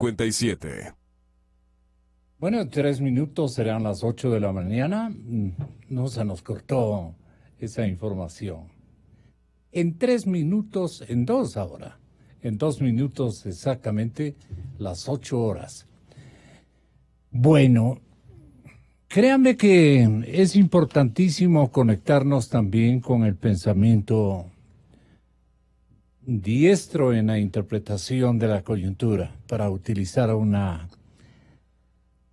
57. Bueno, en 3 minutos serán las 8 de la mañana. No se nos cortó esa información. En 3 minutos, en dos ahora. En 2 minutos exactamente las 8 horas. Bueno, créanme que es importantísimo conectarnos también con el pensamiento diestro en la interpretación de la coyuntura, para utilizar una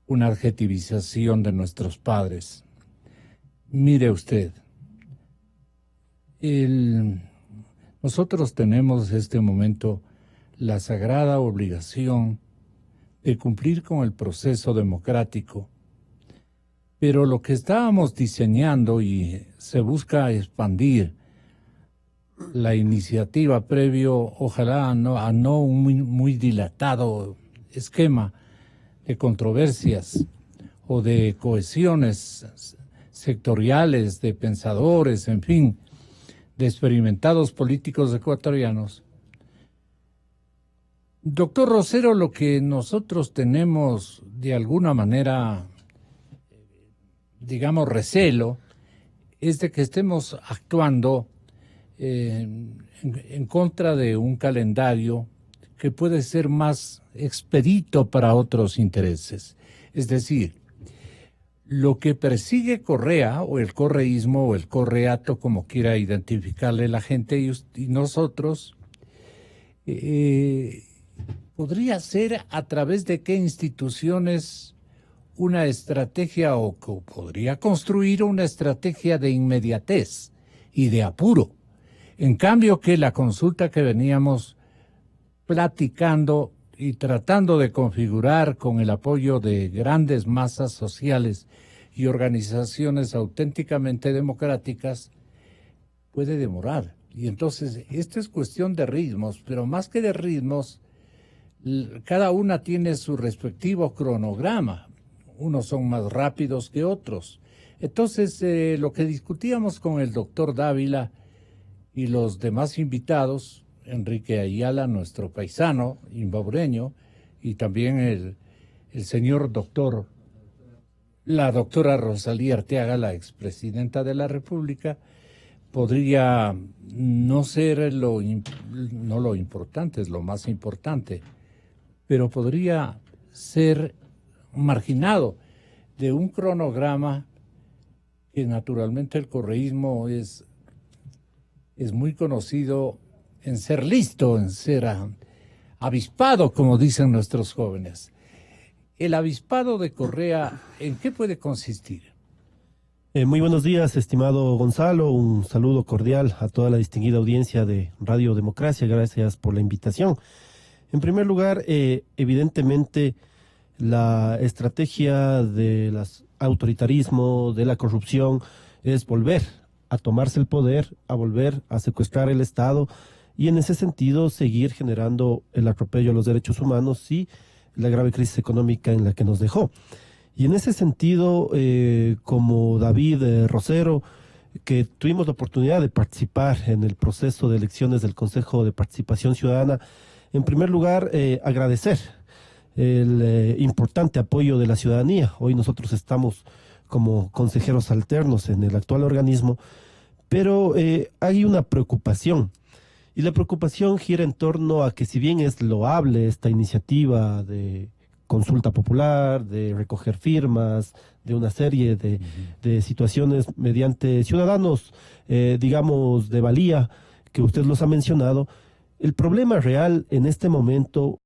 adjetivización de nuestros padres. Mire usted, nosotros tenemos en este momento la sagrada obligación de cumplir con el proceso democrático, pero lo que estábamos diseñando y se busca expandir la iniciativa previo, ojalá a no un muy dilatado esquema de controversias o de cohesiones sectoriales, de pensadores, en fin, de experimentados políticos ecuatorianos. Doctor Rosero, lo que nosotros tenemos de alguna manera, digamos, recelo, es de que estemos actuando en contra de un calendario que puede ser más expedito para otros intereses. Es decir, lo que persigue Correa, o el correísmo, o el correato, como quiera identificarle la gente y nosotros, podría ser a través de qué instituciones una estrategia, o podría construir una estrategia de inmediatez y de apuro. En cambio, que la consulta que veníamos platicando y tratando de configurar con el apoyo de grandes masas sociales y organizaciones auténticamente democráticas, puede demorar. Y entonces, esto es cuestión de ritmos, pero más que de ritmos, cada una tiene su respectivo cronograma. Unos son más rápidos que otros. Entonces, lo que discutíamos con el doctor Dávila y los demás invitados, Enrique Ayala, nuestro paisano imbaureño, y también el señor doctor, la doctora Rosalía Arteaga, la expresidenta de la República, podría no ser no lo importante, es lo más importante, pero podría ser marginado de un cronograma que naturalmente el correísmo es muy conocido en ser listo, en ser avispado, como dicen nuestros jóvenes. El avispado de Correa, ¿en qué puede consistir? Muy buenos días, estimado Gonzalo. Un saludo cordial a toda la distinguida audiencia de Radio Democracia. Gracias por la invitación. En primer lugar, evidentemente, la estrategia del autoritarismo, de la corrupción, es volver a tomarse el poder, a volver a secuestrar el Estado y en ese sentido seguir generando el atropello a los derechos humanos y la grave crisis económica en la que nos dejó. Y en ese sentido, como David Rosero, que tuvimos la oportunidad de participar en el proceso de elecciones del Consejo de Participación Ciudadana, en primer lugar, agradecer el importante apoyo de la ciudadanía. Hoy nosotros estamos como consejeros alternos en el actual organismo, pero hay una preocupación. Y la preocupación gira en torno a que, si bien es loable esta iniciativa de consulta popular, de recoger firmas, de una serie de situaciones mediante ciudadanos, digamos, de valía, que usted los ha mencionado, el problema real en este momento,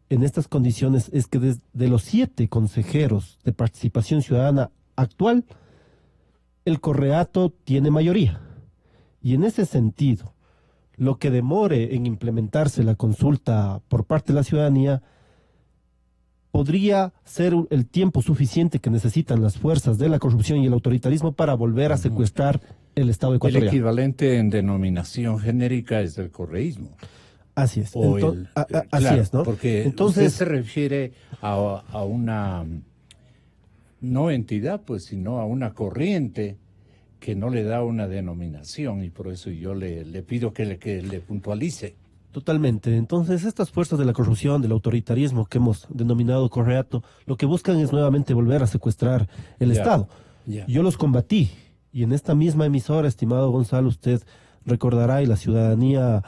en estas condiciones, es que de los 7 consejeros de participación ciudadana actual, el correato tiene mayoría. Y en ese sentido, lo que demore en implementarse la consulta por parte de la ciudadanía podría ser el tiempo suficiente que necesitan las fuerzas de la corrupción y el autoritarismo para volver a secuestrar el Estado ecuatoriano. El equivalente en denominación genérica es el correísmo. Así es. Así claro, es, ¿no? Porque entonces usted se refiere a una no entidad, pues, sino a una corriente que no le da una denominación, y por eso yo le pido que le puntualice. Totalmente. Entonces, estas fuerzas de la corrupción, del autoritarismo que hemos denominado correato, lo que buscan es nuevamente volver a secuestrar el Estado. Yo los combatí y en esta misma emisora, estimado Gonzalo, usted recordará y la ciudadanía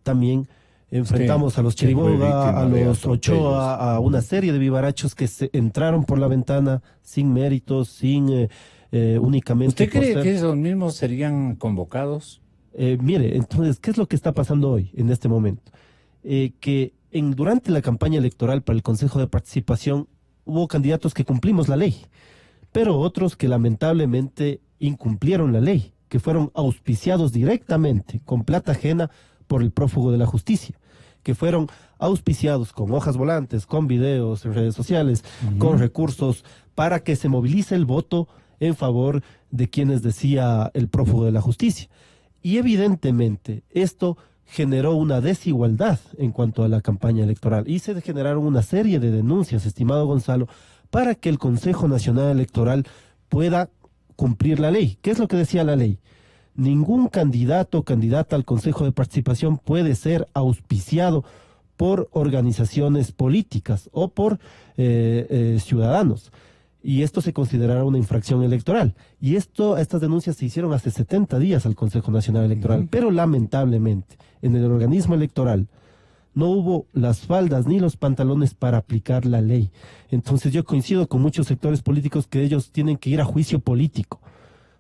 también, enfrentamos a los Chiriboga, a los Ochoa, a una serie de vivarachos que se entraron por la ventana sin méritos, sin únicamente... ¿Usted cree que esos mismos serían convocados? Mire, entonces, ¿qué es lo que está pasando hoy, en este momento? Durante la campaña electoral para el Consejo de Participación hubo candidatos que cumplimos la ley, pero otros que lamentablemente incumplieron la ley, que fueron auspiciados directamente con plata ajena por el prófugo de la justicia, que fueron auspiciados con hojas volantes, con videos en redes sociales, con recursos para que se movilice el voto en favor de quienes decía el prófugo de la justicia. Y evidentemente esto generó una desigualdad en cuanto a la campaña electoral y se generaron una serie de denuncias, estimado Gonzalo, para que el Consejo Nacional Electoral pueda cumplir la ley. ¿Qué es lo que decía la ley? Ningún candidato o candidata al Consejo de Participación puede ser auspiciado por organizaciones políticas o por ciudadanos. Y esto se considerará una infracción electoral. Y estas denuncias se hicieron hace 70 días al Consejo Nacional Electoral. Pero lamentablemente, en el organismo electoral no hubo las faldas ni los pantalones para aplicar la ley. Entonces yo coincido con muchos sectores políticos que ellos tienen que ir a juicio político.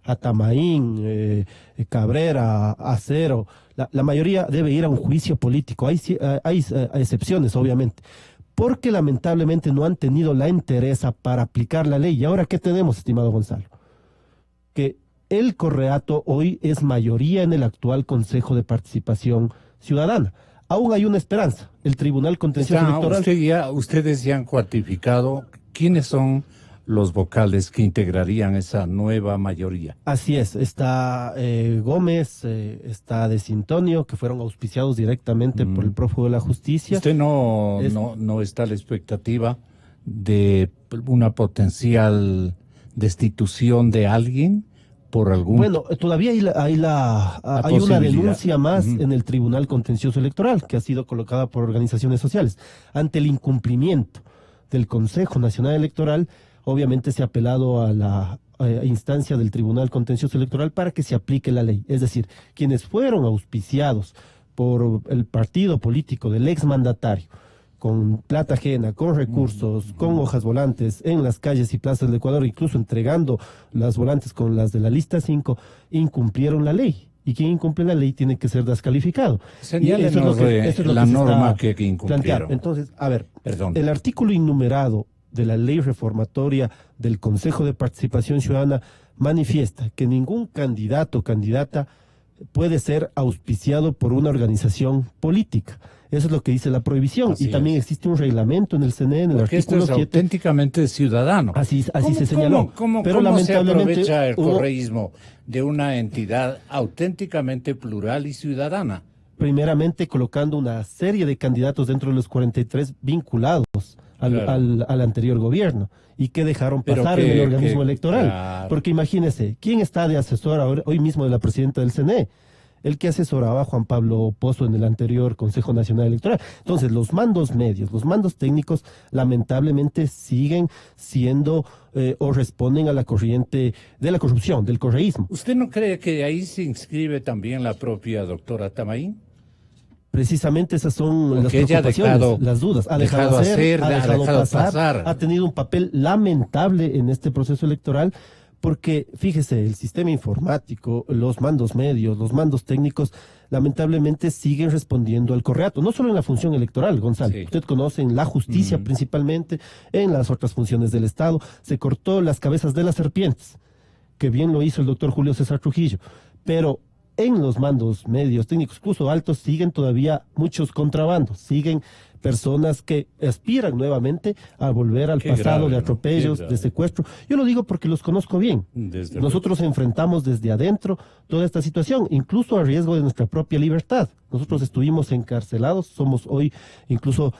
A Tamaín, Cabrera, Acero, la mayoría debe ir a un juicio político. Hay excepciones, obviamente, porque lamentablemente no han tenido la entereza para aplicar la ley. ¿Y ahora qué tenemos, estimado Gonzalo? Que el correato hoy es mayoría en el actual Consejo de Participación Ciudadana. Aún hay una esperanza. El Tribunal Contencioso Electoral... Ustedes ya han cuantificado quiénes son los vocales que integrarían esa nueva mayoría. Así es, está Gómez, está De Sintonio, que fueron auspiciados directamente por el prófugo de la justicia. ¿Usted no está a la expectativa de una potencial destitución de alguien por algún... Bueno, todavía hay una denuncia más en el Tribunal Contencioso Electoral, que ha sido colocada por organizaciones sociales. Ante el incumplimiento del Consejo Nacional Electoral, obviamente se ha apelado a la instancia del Tribunal Contencioso Electoral para que se aplique la ley. Es decir, quienes fueron auspiciados por el partido político del exmandatario, con plata ajena, con recursos, con hojas volantes en las calles y plazas del Ecuador, incluso entregando las volantes con las de la lista 5, incumplieron la ley. Y quien incumple la ley tiene que ser descalificado. Señálenos la norma que incumplieron. Entonces, a ver, el artículo innumerado de la ley reformatoria del Consejo de Participación Ciudadana manifiesta que ningún candidato o candidata puede ser auspiciado por una organización política. Eso es lo que dice la prohibición. Y también existe un reglamento en el CNE, en el artículo 7. Auténticamente ciudadano. Así se señaló. ¿Cómo se aprovecha el correísmo de una entidad auténticamente plural y ciudadana? Primeramente colocando una serie de candidatos dentro de los 43 vinculados al anterior gobierno y que dejaron pasar en el organismo electoral. Claro. Porque imagínese, ¿quién está de asesor hoy mismo de la presidenta del CNE? El que asesoraba a Juan Pablo Pozo en el anterior Consejo Nacional Electoral. Entonces, los mandos medios, los mandos técnicos, lamentablemente siguen siendo o responden a la corriente de la corrupción, del correísmo. ¿Usted no cree que ahí se inscribe también la propia doctora Tamaín? Precisamente esas son las preocupaciones, las dudas. Ha dejado pasar, ha tenido un papel lamentable en este proceso electoral, porque fíjese, el sistema informático, los mandos medios, los mandos técnicos, lamentablemente siguen respondiendo al correato, no solo en la función electoral, Gonzalo. Sí. Usted conoce en la justicia principalmente, en las otras funciones del Estado, se cortó las cabezas de las serpientes, que bien lo hizo el doctor Julio César Trujillo, pero en los mandos medios, técnicos, incluso altos, siguen todavía muchos contrabandos, siguen personas que aspiran nuevamente a volver al pasado de atropellos, de secuestro. Yo lo digo porque los conozco bien. Nosotros enfrentamos desde adentro toda esta situación, incluso a riesgo de nuestra propia libertad. Nosotros estuvimos encarcelados, somos hoy, incluso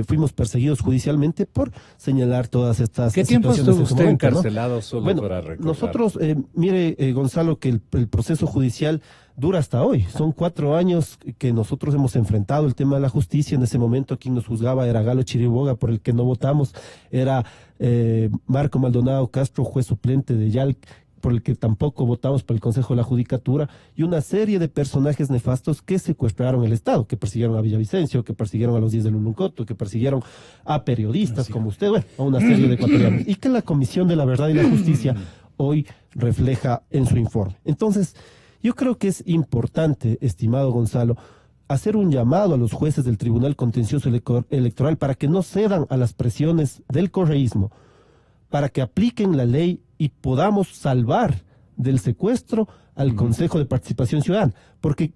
fuimos perseguidos judicialmente por señalar todas estas situaciones. ¿Qué tiempo estuvo usted encarcelado, ¿no? Solo para recordar? Nosotros, mire, Gonzalo, que el proceso judicial dura hasta hoy. Son 4 años que nosotros hemos enfrentado el tema de la justicia. En ese momento quien nos juzgaba era Galo Chiriboga, por el que no votamos, era Marco Maldonado Castro, juez suplente de YAL, por el que tampoco votamos para el Consejo de la Judicatura, y una serie de personajes nefastos que secuestraron el Estado, que persiguieron a Villavicencio, que persiguieron a los 10 de Luluncoto, que persiguieron a periodistas como usted, bueno, a una serie de ecuatorianos, y que la Comisión de la Verdad y la Justicia hoy refleja en su informe. Entonces, yo creo que es importante, estimado Gonzalo, hacer un llamado a los jueces del Tribunal Contencioso Electoral para que no cedan a las presiones del correísmo, para que apliquen la ley y podamos salvar del secuestro al Consejo de Participación Ciudadana, porque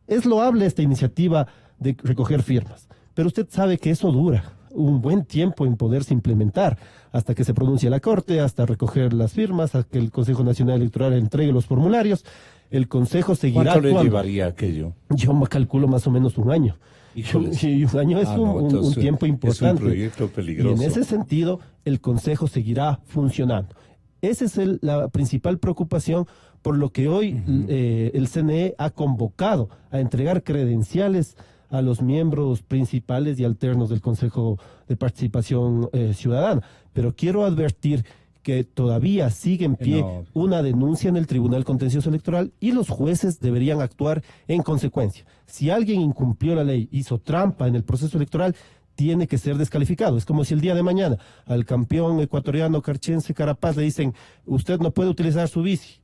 es loable esta iniciativa de recoger firmas, pero usted sabe que eso dura un buen tiempo en poderse implementar, hasta que se pronuncie la Corte, hasta recoger las firmas, hasta que el Consejo Nacional Electoral entregue los formularios. El Consejo seguirá actuando. ¿Cuánto le llevaría aquello? Yo me calculo más o menos un año. Híjoles. Y un año es un tiempo importante. Es un proyecto peligroso. Y en ese sentido, el Consejo seguirá funcionando. Esa es la principal preocupación, por lo que hoy el CNE ha convocado a entregar credenciales a los miembros principales y alternos del Consejo de Participación Ciudadana. Pero quiero advertir que todavía sigue en pie una denuncia en el Tribunal Contencioso Electoral y los jueces deberían actuar en consecuencia. Si alguien incumplió la ley, hizo trampa en el proceso electoral, tiene que ser descalificado. Es como si el día de mañana al campeón ecuatoriano Carchense Carapaz le dicen: usted no puede utilizar su bici,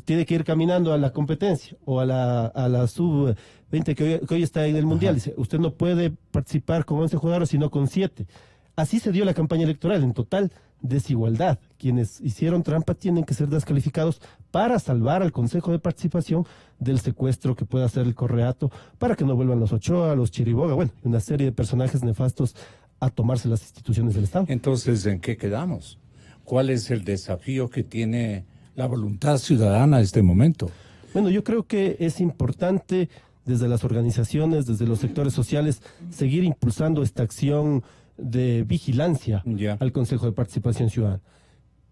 tiene que ir caminando a la competencia, o a la sub-20 que hoy está en el Mundial. Dice: usted no puede participar con 11 jugadores, sino con 7. Así se dio la campaña electoral, en total desigualdad. Quienes hicieron trampa tienen que ser descalificados para salvar al Consejo de Participación del secuestro que pueda hacer el Correato, para que no vuelvan los Ochoa, los Chiriboga, bueno, una serie de personajes nefastos a tomarse las instituciones del Estado. Entonces, ¿en qué quedamos? ¿Cuál es el desafío que tiene la voluntad ciudadana a este momento? Bueno, yo creo que es importante desde las organizaciones, desde los sectores sociales, seguir impulsando esta acción de vigilancia al Consejo de Participación Ciudadana.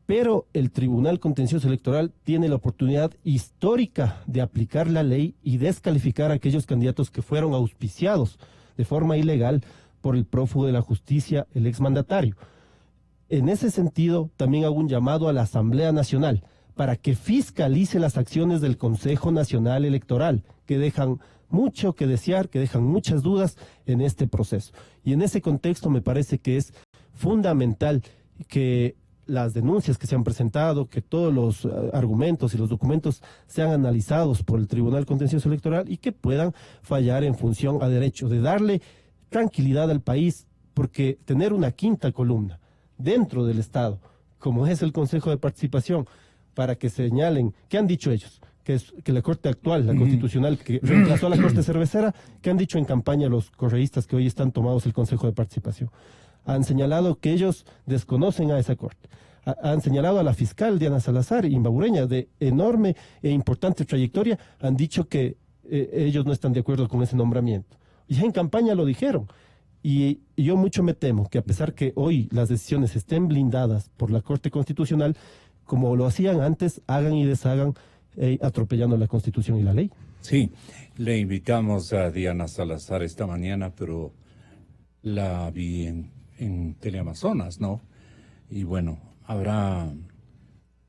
Pero el Tribunal Contencioso Electoral tiene la oportunidad histórica de aplicar la ley y descalificar a aquellos candidatos que fueron auspiciados de forma ilegal por el prófugo de la justicia, el exmandatario. En ese sentido, también hago un llamado a la Asamblea Nacional para que fiscalice las acciones del Consejo Nacional Electoral, que dejan mucho que desear, que dejan muchas dudas en este proceso. Y en ese contexto me parece que es fundamental que las denuncias que se han presentado, que todos los argumentos y los documentos sean analizados por el Tribunal Contencioso Electoral y que puedan fallar en función a derecho, de darle tranquilidad al país, porque tener una quinta columna dentro del Estado, como es el Consejo de Participación, para que señalen, ¿qué han dicho ellos? Que la Corte actual, la Constitucional, que reemplazó a la Corte Cervecera, ¿qué han dicho en campaña los correístas que hoy están tomados el Consejo de Participación? Han señalado que ellos desconocen a esa Corte. Han señalado a la fiscal Diana Salazar, imbabureña, de enorme e importante trayectoria, han dicho que ellos no están de acuerdo con ese nombramiento. Y en campaña lo dijeron. Y yo mucho me temo que, a pesar que hoy las decisiones estén blindadas por la Corte Constitucional, como lo hacían antes, hagan y deshagan, atropellando la Constitución y la ley. Sí, le invitamos a Diana Salazar esta mañana, pero la vi en Teleamazonas, ¿no? Y bueno, habrá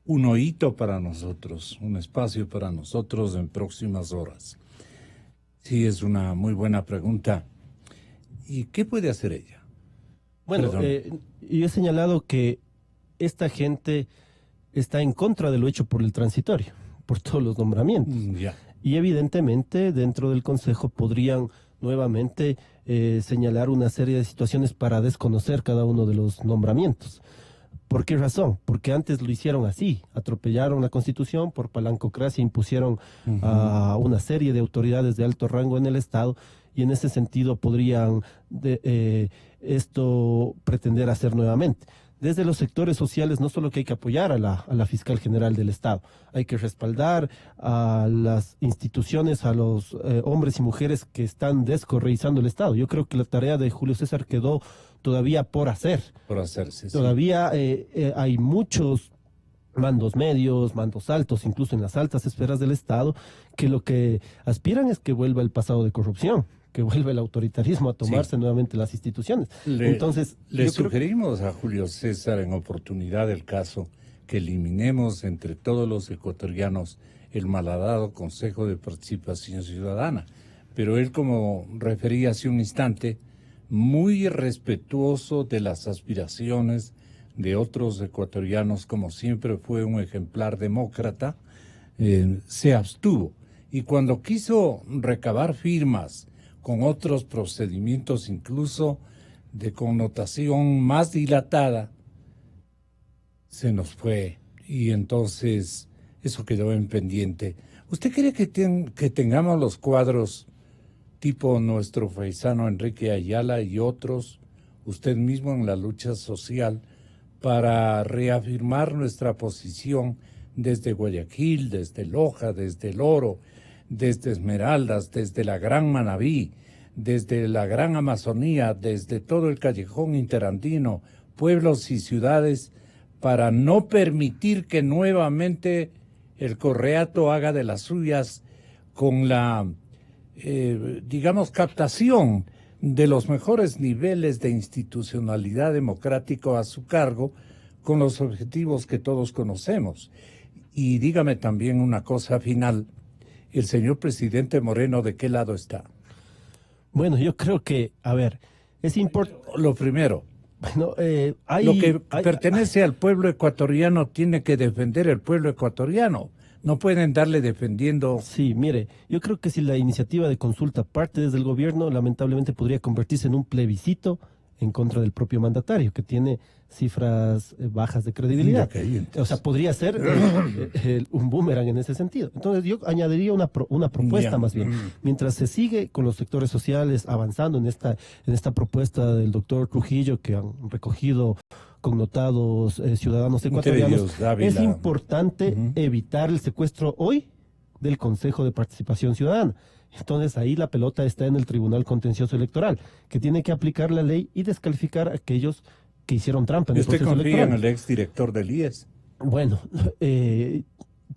un oído para nosotros, un espacio para nosotros en próximas horas. Sí, es una muy buena pregunta. ¿Y qué puede hacer ella? Bueno, yo he señalado que esta gente está en contra de lo hecho por el transitorio, por todos los nombramientos. Y evidentemente dentro del Consejo podrían nuevamente señalar una serie de situaciones para desconocer cada uno de los nombramientos. ¿Por qué razón? Porque antes lo hicieron así, atropellaron la Constitución, por palancocracia impusieron a una serie de autoridades de alto rango en el Estado, y en ese sentido podrían esto pretender hacer nuevamente. Desde los sectores sociales, no solo que hay que apoyar a la fiscal general del Estado, hay que respaldar a las instituciones, a los hombres y mujeres que están descorreizando el Estado. Yo creo que la tarea de Julio César quedó todavía por hacer. Por hacerse, todavía hay muchos mandos medios, mandos altos, incluso en las altas esferas del Estado, que lo que aspiran es que vuelva el pasado de corrupción, que vuelva el autoritarismo a tomarse nuevamente las instituciones. Entonces, le sugerimos a Julio César en oportunidad del caso que eliminemos entre todos los ecuatorianos el malhadado Consejo de Participación Ciudadana. Pero él, como refería hace un instante, muy respetuoso de las aspiraciones de otros ecuatorianos, como siempre fue un ejemplar demócrata, se abstuvo. Y cuando quiso recabar firmas con otros procedimientos incluso de connotación más dilatada, se nos fue. Y entonces eso quedó en pendiente. ¿Usted cree que tengamos los cuadros tipo nuestro paisano Enrique Ayala y otros, usted mismo en la lucha social, para reafirmar nuestra posición desde Guayaquil, desde Loja, desde El Oro, desde Esmeraldas, desde la Gran Manabí, desde la Gran Amazonía, desde todo el callejón interandino, pueblos y ciudades, para no permitir que nuevamente el Correato haga de las suyas con la, digamos, captación de los mejores niveles de institucionalidad democrático a su cargo, con los objetivos que todos conocemos? Y dígame también una cosa final, el señor presidente Moreno, ¿de qué lado está? Bueno, yo creo que, a ver, es importante. Lo primero, Bueno, lo que pertenece al pueblo ecuatoriano tiene que defender el pueblo ecuatoriano. No pueden darle defendiendo. Sí, mire, yo creo que si la iniciativa de consulta parte desde el gobierno, lamentablemente podría convertirse en un plebiscito en contra del propio mandatario, que tiene cifras bajas de credibilidad. O sea, podría ser un boomerang en ese sentido. Entonces yo añadiría una propuesta más bien. Mientras se sigue con los sectores sociales avanzando en esta propuesta del doctor Trujillo, que han recogido connotados ciudadanos ecuatorianos, es importante evitar el secuestro hoy del Consejo de Participación Ciudadana. Entonces ahí la pelota está en el Tribunal Contencioso Electoral, que tiene que aplicar la ley y descalificar a aquellos que hicieron trampa en el proceso electoral. ¿Usted confía en el exdirector del IES? Bueno,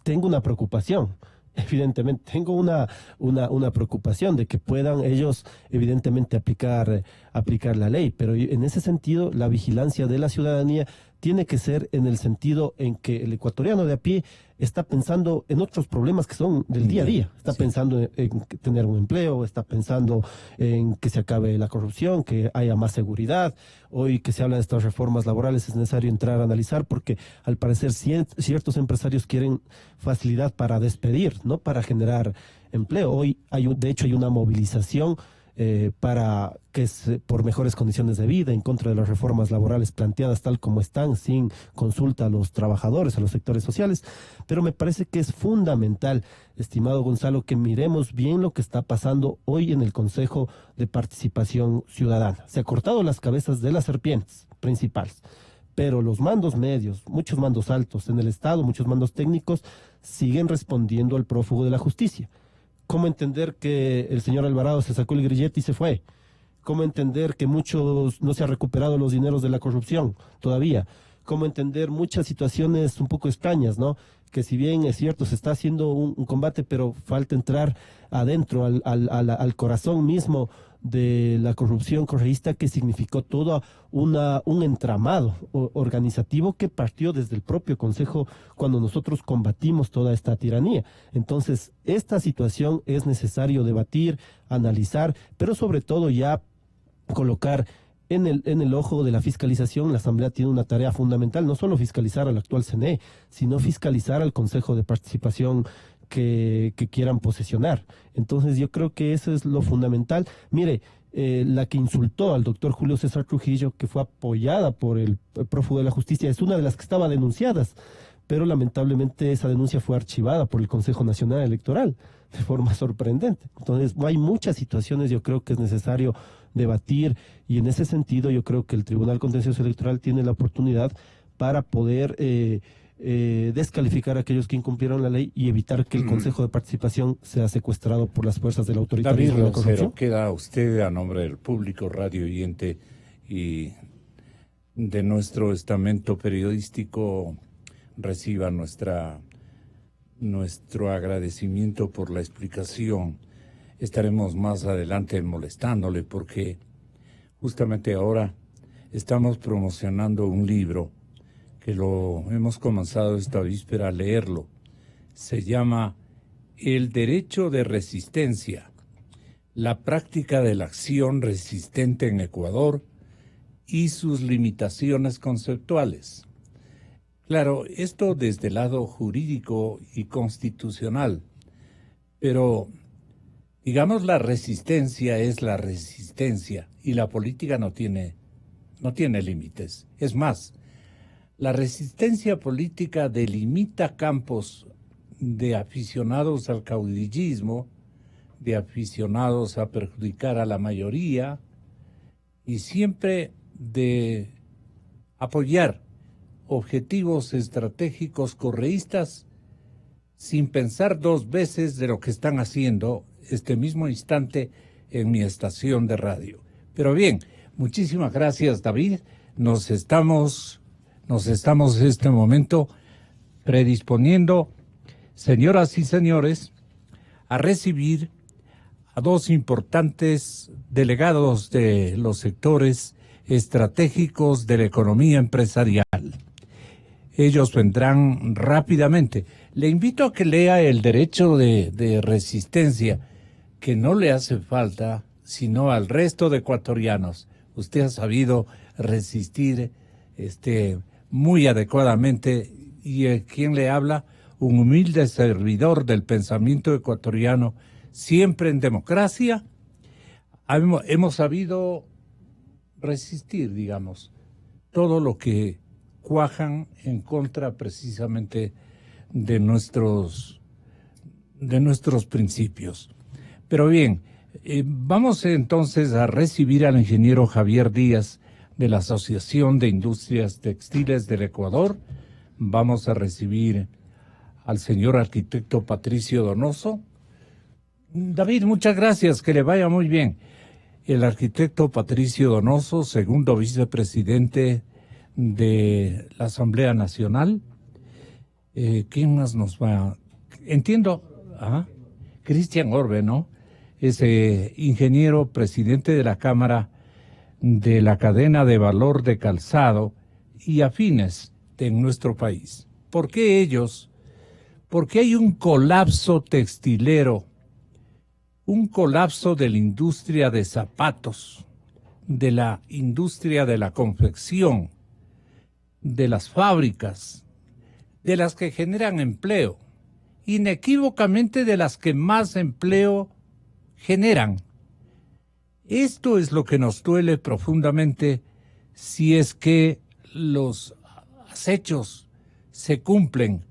tengo una preocupación. Evidentemente, tengo una preocupación de que puedan ellos, evidentemente, aplicar la ley, pero en ese sentido, la vigilancia de la ciudadanía tiene que ser en el sentido en que el ecuatoriano de a pie está pensando en otros problemas que son del día a día. Está pensando en tener un empleo, está pensando en que se acabe la corrupción, que haya más seguridad. Hoy que se habla de estas reformas laborales es necesario entrar a analizar porque al parecer ciertos empresarios quieren facilidad para despedir, no para generar empleo. Hoy de hecho hay una movilización para que por mejores condiciones de vida, en contra de las reformas laborales planteadas tal como están, sin consulta a los trabajadores, a los sectores sociales. Pero me parece que es fundamental, estimado Gonzalo, que miremos bien lo que está pasando hoy en el Consejo de Participación Ciudadana. Se ha cortado las cabezas de las serpientes principales, pero los mandos medios, muchos mandos altos en el Estado, muchos mandos técnicos, siguen respondiendo al prófugo de la justicia. ¿Cómo entender que el señor Alvarado se sacó el grillete y se fue? ¿Cómo entender que muchos no se han recuperado los dineros de la corrupción todavía? ¿Cómo entender muchas situaciones un poco extrañas, ¿no? Que si bien es cierto, se está haciendo un combate, pero falta entrar adentro, al corazón mismo de la corrupción correísta, que significó todo un entramado organizativo que partió desde el propio Consejo cuando nosotros combatimos toda esta tiranía. Entonces, esta situación es necesario debatir, analizar, pero sobre todo ya colocar en el ojo de la fiscalización. La Asamblea tiene una tarea fundamental, no solo fiscalizar al actual CNE, sino fiscalizar al Consejo de Participación que quieran posesionar. Entonces yo creo que eso es lo fundamental. Mire, la que insultó al doctor Julio César Trujillo, que fue apoyada por el prófugo de la justicia, es una de las que estaba denunciadas, pero lamentablemente esa denuncia fue archivada por el Consejo Nacional Electoral de forma sorprendente. Entonces hay muchas situaciones, yo creo que es necesario debatir, y en ese sentido yo creo que el Tribunal Contencioso Electoral tiene la oportunidad para poder descalificar a aquellos que incumplieron la ley y evitar que el Consejo de Participación sea secuestrado por las fuerzas del autoritarismo. David Rosero, queda usted a nombre del público radio oyente y de nuestro estamento periodístico reciba nuestro agradecimiento por la explicación. Estaremos más adelante molestándole porque justamente ahora estamos promocionando un libro que lo hemos comenzado esta víspera a leerlo. Se llama El Derecho de Resistencia, la práctica de la acción resistente en Ecuador y sus limitaciones conceptuales. Claro, esto desde el lado jurídico y constitucional, pero digamos la resistencia es la resistencia y la política no tiene límites. Es más, la resistencia política delimita campos de aficionados al caudillismo, de aficionados a perjudicar a la mayoría y siempre de apoyar objetivos estratégicos correístas sin pensar dos veces de lo que están haciendo este mismo instante en mi estación de radio. Pero bien, muchísimas gracias, David. Nos estamos en este momento predisponiendo, señoras y señores, a recibir a dos importantes delegados de los sectores estratégicos de la economía empresarial. Ellos vendrán rápidamente. Le invito a que lea El Derecho de Resistencia, que no le hace falta sino al resto de ecuatorianos. Usted ha sabido resistir muy adecuadamente. ¿Y quién le habla? Un humilde servidor del pensamiento ecuatoriano, siempre en democracia. Hemos sabido resistir, digamos, todo lo que cuajan en contra precisamente de nuestros principios. Pero bien, vamos entonces a recibir al ingeniero Javier Díaz de la Asociación de Industrias Textiles del Ecuador. Vamos a recibir al señor arquitecto Patricio Donoso. David, muchas gracias, que le vaya muy bien. El arquitecto Patricio Donoso, segundo vicepresidente de la Asamblea Nacional. ¿Quién más nos va? Entiendo, Cristian Orbe, ¿no? Es ingeniero, presidente de la Cámara de la Cadena de Valor de Calzado y afines de nuestro país. ¿Por qué ellos? Porque hay un colapso textilero, un colapso de la industria de zapatos, de la industria de la confección, de las fábricas, de las que generan empleo, inequívocamente de las que más empleo generan. Esto es lo que nos duele profundamente si es que los acechos se cumplen.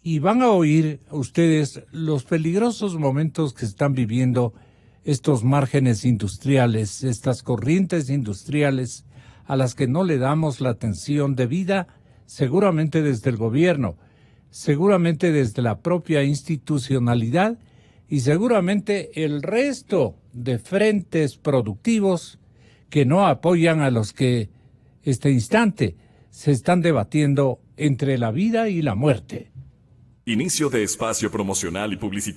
Y van a oír ustedes los peligrosos momentos que están viviendo estos márgenes industriales, estas corrientes industriales a las que no le damos la atención debida, seguramente desde el gobierno, seguramente desde la propia institucionalidad y seguramente el resto de frentes productivos que no apoyan a los que este instante se están debatiendo entre la vida y la muerte. Inicio de espacio promocional y publicitario.